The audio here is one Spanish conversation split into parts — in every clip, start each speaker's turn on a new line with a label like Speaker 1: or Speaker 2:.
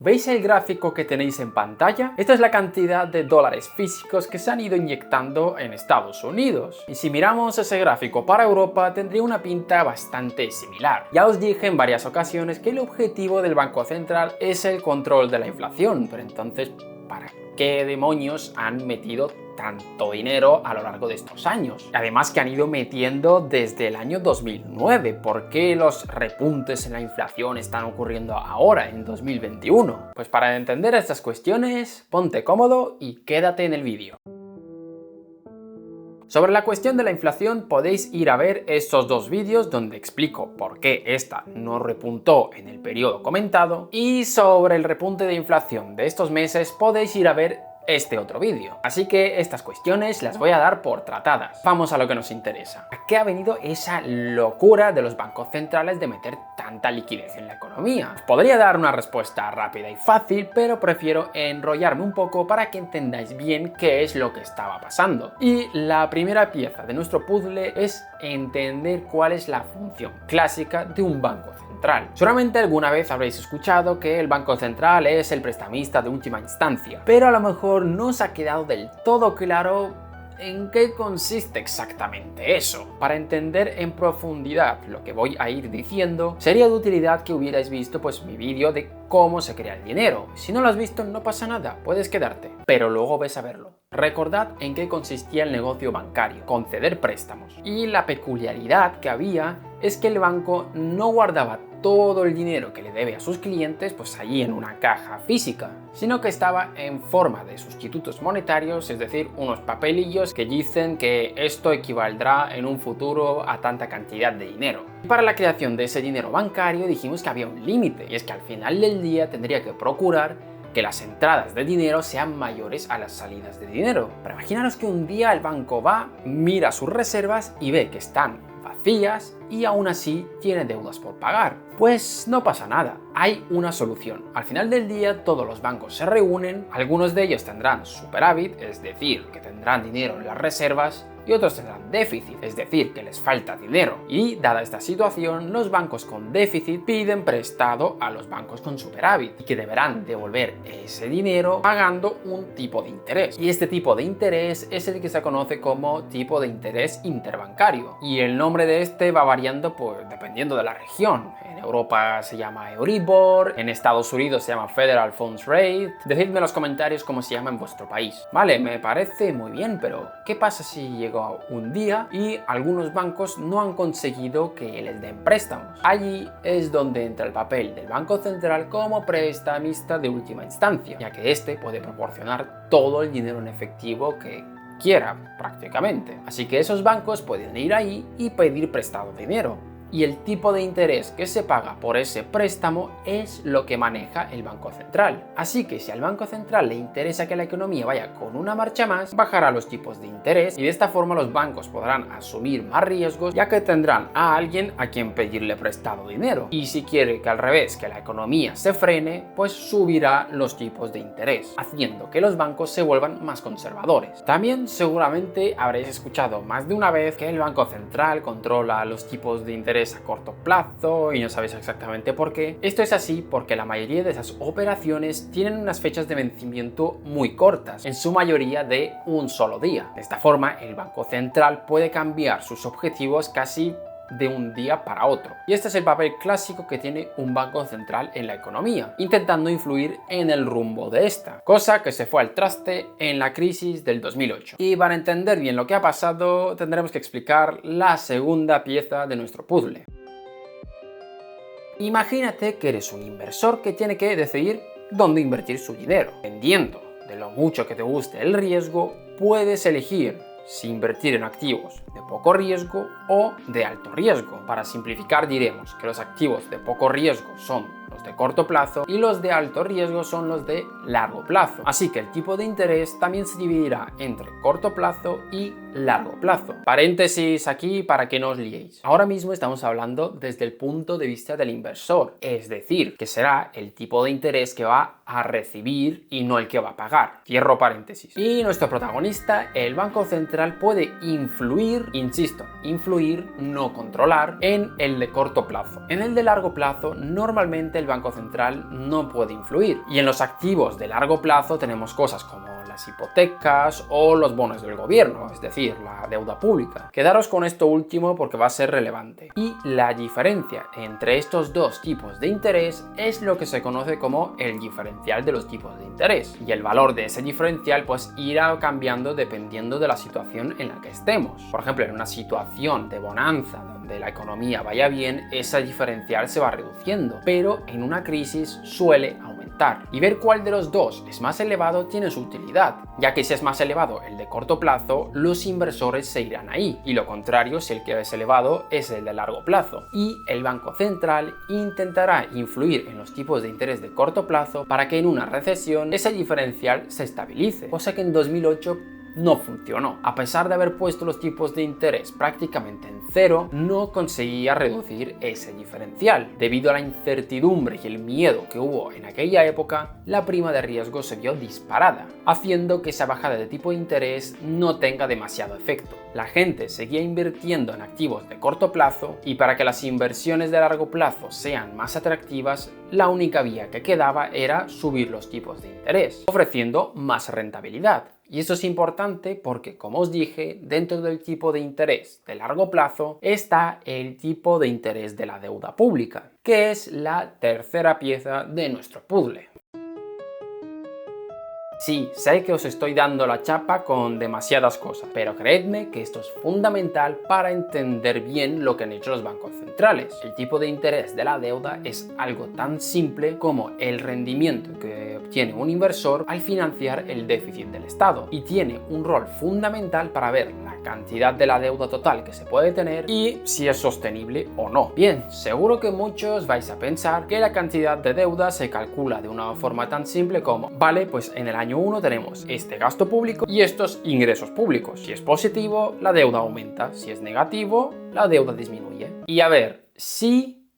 Speaker 1: ¿Veis el gráfico que tenéis en pantalla? Esta es la cantidad de dólares físicos que se han ido inyectando en Estados Unidos. Y si miramos ese gráfico para Europa, tendría una pinta bastante similar. Ya os dije en varias ocasiones que el objetivo del Banco Central es el control de la inflación, pero entonces, ¿para qué demonios han metido tanto dinero a lo largo de estos años? Además que han ido metiendo desde el año 2009. ¿Por qué los repuntes en la inflación están ocurriendo ahora, en 2021? Pues para entender estas cuestiones, ponte cómodo y quédate en el vídeo. Sobre la cuestión de la inflación podéis ir a ver estos dos vídeos donde explico por qué esta no repuntó en el periodo comentado, y sobre el repunte de inflación de estos meses podéis ir a ver este otro vídeo. Así que estas cuestiones las voy a dar por tratadas. Vamos a lo que nos interesa. ¿A qué ha venido esa locura de los bancos centrales de meter tanta liquidez en la economía? Podría dar una respuesta rápida y fácil, pero prefiero enrollarme un poco para que entendáis bien qué es lo que estaba pasando. Y la primera pieza de nuestro puzzle es entender cuál es la función clásica de un banco central. Seguramente alguna vez habréis escuchado que el Banco Central es el prestamista de última instancia, pero a lo mejor no os ha quedado del todo claro ¿en qué consiste exactamente eso? Para entender en profundidad lo que voy a ir diciendo, sería de utilidad que hubierais visto mi vídeo de cómo se crea el dinero. Si no lo has visto, no pasa nada, puedes quedarte, pero luego ves a verlo. Recordad en qué consistía el negocio bancario: conceder préstamos. Y la peculiaridad que había es que el banco no guardaba todo el dinero que le debe a sus clientes allí en una caja física, sino que estaba en forma de sustitutos monetarios, es decir, unos papelillos que dicen que esto equivaldrá en un futuro a tanta cantidad de dinero. Y para la creación de ese dinero bancario dijimos que había un límite, y es que al final del día tendría que procurar que las entradas de dinero sean mayores a las salidas de dinero. Pero imaginaros que un día el banco va, mira sus reservas y ve que están vacías y aún así tiene deudas por pagar. Pues no pasa nada, hay una solución. Al final del día todos los bancos se reúnen, algunos de ellos tendrán superávit, es decir, que tendrán dinero en las reservas, y otros tendrán déficit, es decir, que les falta dinero. Y dada esta situación, los bancos con déficit piden prestado a los bancos con superávit, y que deberán devolver ese dinero pagando un tipo de interés. Y este tipo de interés es el que se conoce como tipo de interés interbancario. Y el nombre de este va variando dependiendo de la región. En Europa se llama Euribor, en Estados Unidos se llama Federal Funds Rate. Decidme en los comentarios cómo se llama en vuestro país. Vale, me parece muy bien, pero ¿qué pasa si llegó un día y algunos bancos no han conseguido que les den préstamos? Allí es donde entra el papel del Banco Central como prestamista de última instancia, ya que este puede proporcionar todo el dinero en efectivo que quiera prácticamente. Así que esos bancos pueden ir ahí y pedir prestado dinero. Y el tipo de interés que se paga por ese préstamo es lo que maneja el Banco Central. Así que si al Banco Central le interesa que la economía vaya con una marcha más, bajará los tipos de interés y de esta forma los bancos podrán asumir más riesgos, ya que tendrán a alguien a quien pedirle prestado dinero. Y si quiere que al revés, que la economía se frene, pues subirá los tipos de interés, haciendo que los bancos se vuelvan más conservadores. También seguramente habréis escuchado más de una vez que el Banco Central controla los tipos de interés a corto plazo y no sabéis exactamente por qué. Esto es así porque la mayoría de esas operaciones tienen unas fechas de vencimiento muy cortas, en su mayoría de un solo día. De esta forma, el Banco Central puede cambiar sus objetivos casi de un día para otro. Y este es el papel clásico que tiene un banco central en la economía, intentando influir en el rumbo de esta, cosa que se fue al traste en la crisis del 2008. Y para entender bien lo que ha pasado, tendremos que explicar la segunda pieza de nuestro puzzle. Imagínate que eres un inversor que tiene que decidir dónde invertir su dinero. Dependiendo de lo mucho que te guste el riesgo, puedes elegir si invertir en activos de poco riesgo o de alto riesgo. Para simplificar diremos que los activos de poco riesgo son los de corto plazo y los de alto riesgo son los de largo plazo. Así que el tipo de interés también se dividirá entre corto plazo y largo plazo. Paréntesis aquí para que no os liéis. Ahora mismo estamos hablando desde el punto de vista del inversor, es decir, que será el tipo de interés que va a recibir y no el que va a pagar. Cierro paréntesis. Y nuestro protagonista, el Banco Central, puede influir, insisto, influir, no controlar, en el de corto plazo. En el de largo plazo, normalmente el Banco Central no puede influir. Y en los activos de largo plazo tenemos cosas como las hipotecas o los bonos del gobierno, es decir, la deuda pública. Quedaros con esto último porque va a ser relevante. Y la diferencia entre estos dos tipos de interés es lo que se conoce como el diferencial de los tipos de interés. Y el valor de ese diferencial pues irá cambiando dependiendo de la situación en la que estemos. Por ejemplo, en una situación de bonanza donde la economía vaya bien, ese diferencial se va reduciendo, pero en una crisis suele aumentar. Y ver cuál de los dos es más elevado tiene su utilidad, ya que si es más elevado el de corto plazo, los inversores se irán ahí, y lo contrario si el que es elevado es el de largo plazo. Y el Banco Central intentará influir en los tipos de interés de corto plazo para que en una recesión ese diferencial se estabilice, cosa que en 2008 no funcionó. A pesar de haber puesto los tipos de interés prácticamente en cero, no conseguía reducir ese diferencial. Debido a la incertidumbre y el miedo que hubo en aquella época, la prima de riesgo se vio disparada, haciendo que esa bajada de tipo de interés no tenga demasiado efecto. La gente seguía invirtiendo en activos de corto plazo y para que las inversiones de largo plazo sean más atractivas, la única vía que quedaba era subir los tipos de interés, ofreciendo más rentabilidad. Y esto es importante porque, como os dije, dentro del tipo de interés de largo plazo está el tipo de interés de la deuda pública, que es la tercera pieza de nuestro puzzle. Sí, sé que os estoy dando la chapa con demasiadas cosas, pero creedme que esto es fundamental para entender bien lo que han hecho los bancos centrales. El tipo de interés de la deuda es algo tan simple como el rendimiento que obtiene un inversor al financiar el déficit del Estado, y tiene un rol fundamental para ver la cantidad de la deuda total que se puede tener y si es sostenible o no. Bien, seguro que muchos vais a pensar que la cantidad de deuda se calcula de una forma tan simple como, vale, pues en el año 1 tenemos este gasto público y estos ingresos públicos. Si es positivo, la deuda aumenta. Si es negativo, la deuda disminuye. Y a ver, sí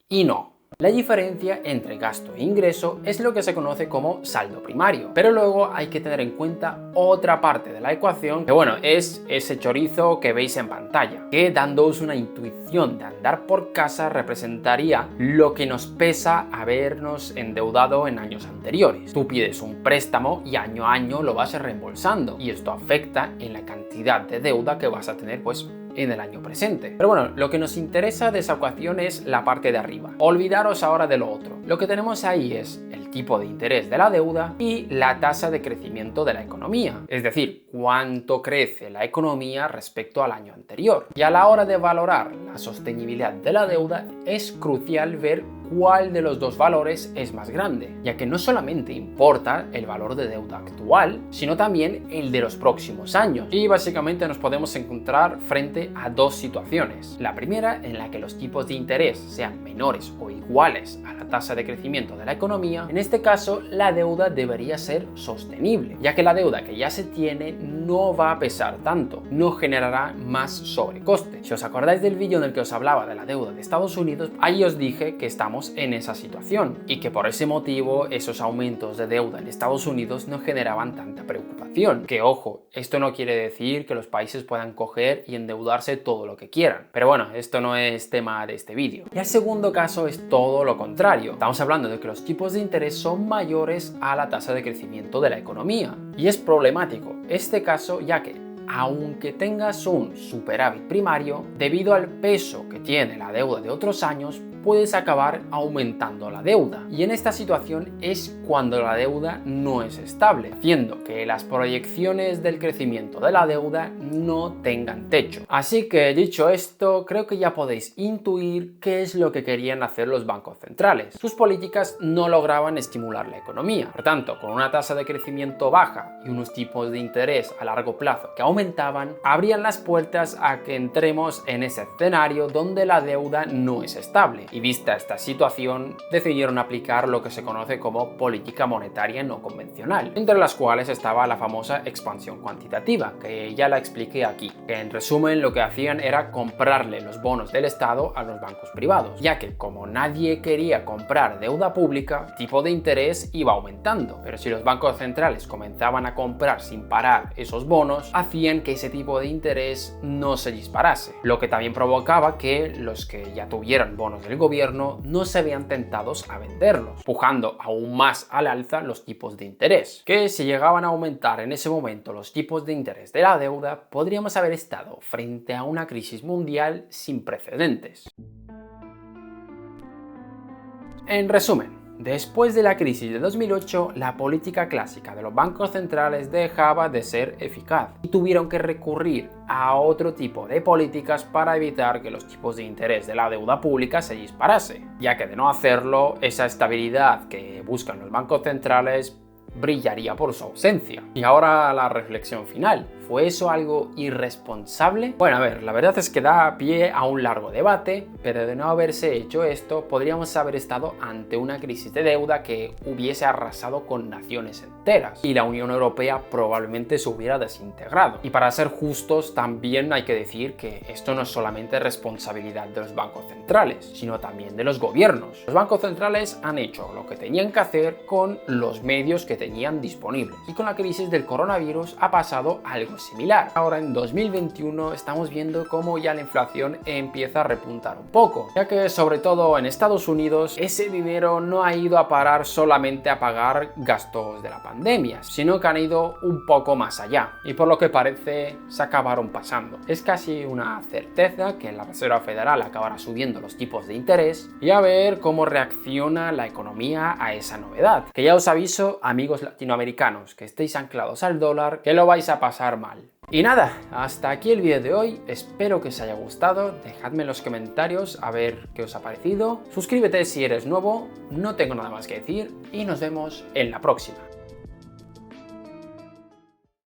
Speaker 1: y no. La diferencia entre gasto e ingreso es lo que se conoce como saldo primario, pero luego hay que tener en cuenta otra parte de la ecuación que, bueno, es ese chorizo que veis en pantalla, que dándoos una intuición de andar por casa representaría lo que nos pesa habernos endeudado en años anteriores. Tú pides un préstamo y año a año lo vas reembolsando, y esto afecta en la cantidad de deuda que vas a tener pues en el año presente. Pero bueno, lo que nos interesa de esa ecuación es la parte de arriba. Olvidaros ahora de lo otro. Lo que tenemos ahí es el tipo de interés de la deuda y la tasa de crecimiento de la economía, es decir, cuánto crece la economía respecto al año anterior. Y a la hora de valorar la sostenibilidad de la deuda es crucial ver cuál de los dos valores es más grande, ya que no solamente importa el valor de deuda actual, sino también el de los próximos años. Y básicamente nos podemos encontrar frente a dos situaciones. La primera, en la que los tipos de interés sean menores o iguales a la tasa de crecimiento de la economía. En este caso, la deuda debería ser sostenible, ya que la deuda que ya se tiene no va a pesar tanto, no generará más sobrecoste. Si os acordáis del vídeo en el que os hablaba de la deuda de Estados Unidos, ahí os dije que estamos en esa situación y que por ese motivo esos aumentos de deuda en Estados Unidos no generaban tanta preocupación. Que ojo, esto no quiere decir que los países puedan coger y endeudarse todo lo que quieran, pero bueno, esto no es tema de este vídeo. Y el segundo caso es todo lo contrario. Estamos hablando de que los tipos de interés son mayores a la tasa de crecimiento de la economía, y es problemático este caso, ya que aunque tengas un superávit primario, debido al peso que tiene la deuda de otros años, puedes acabar aumentando la deuda. Y en esta situación es cuando la deuda no es estable, haciendo que las proyecciones del crecimiento de la deuda no tengan techo. Así que, dicho esto, creo que ya podéis intuir qué es lo que querían hacer los bancos centrales. Sus políticas no lograban estimular la economía. Por tanto, con una tasa de crecimiento baja y unos tipos de interés a largo plazo que aumentaban, abrían las puertas a que entremos en ese escenario donde la deuda no es estable. Y vista esta situación, decidieron aplicar lo que se conoce como política monetaria no convencional, entre las cuales estaba la famosa expansión cuantitativa, que ya la expliqué aquí, que en resumen lo que hacían era comprarle los bonos del Estado a los bancos privados, ya que como nadie quería comprar deuda pública, el tipo de interés iba aumentando, pero si los bancos centrales comenzaban a comprar sin parar esos bonos, hacían que ese tipo de interés no se disparase, lo que también provocaba que los que ya tuvieran bonos del gobierno no se vean tentados a venderlos, empujando aún más al alza los tipos de interés, que si llegaban a aumentar en ese momento los tipos de interés de la deuda, podríamos haber estado frente a una crisis mundial sin precedentes. En resumen, después de la crisis de 2008, la política clásica de los bancos centrales dejaba de ser eficaz y tuvieron que recurrir a otro tipo de políticas para evitar que los tipos de interés de la deuda pública se disparase, ya que de no hacerlo, esa estabilidad que buscan los bancos centrales brillaría por su ausencia. Y ahora la reflexión final. ¿Fue eso algo irresponsable? Bueno, a ver, la verdad es que da pie a un largo debate, pero de no haberse hecho esto, podríamos haber estado ante una crisis de deuda que hubiese arrasado con naciones enteras, y la Unión Europea probablemente se hubiera desintegrado. Y para ser justos, también hay que decir que esto no es solamente responsabilidad de los bancos centrales, sino también de los gobiernos. Los bancos centrales han hecho lo que tenían que hacer con los medios que tenían disponibles, y con la crisis del coronavirus ha pasado algo similar. Ahora en 2021 estamos viendo cómo ya la inflación empieza a repuntar un poco, ya que sobre todo en Estados Unidos ese dinero no ha ido a parar solamente a pagar gastos de la pandemia, sino que han ido un poco más allá, y por lo que parece se acabaron pasando. Es casi una certeza que la Reserva Federal acabará subiendo los tipos de interés, y a ver cómo reacciona la economía a esa novedad, que ya os aviso, amigos latinoamericanos que estéis anclados al dólar, que lo vais a pasar mal. Y nada, hasta aquí el vídeo de hoy, espero que os haya gustado, dejadme en los comentarios a ver qué os ha parecido, suscríbete si eres nuevo, no tengo nada más que decir y nos vemos en la próxima.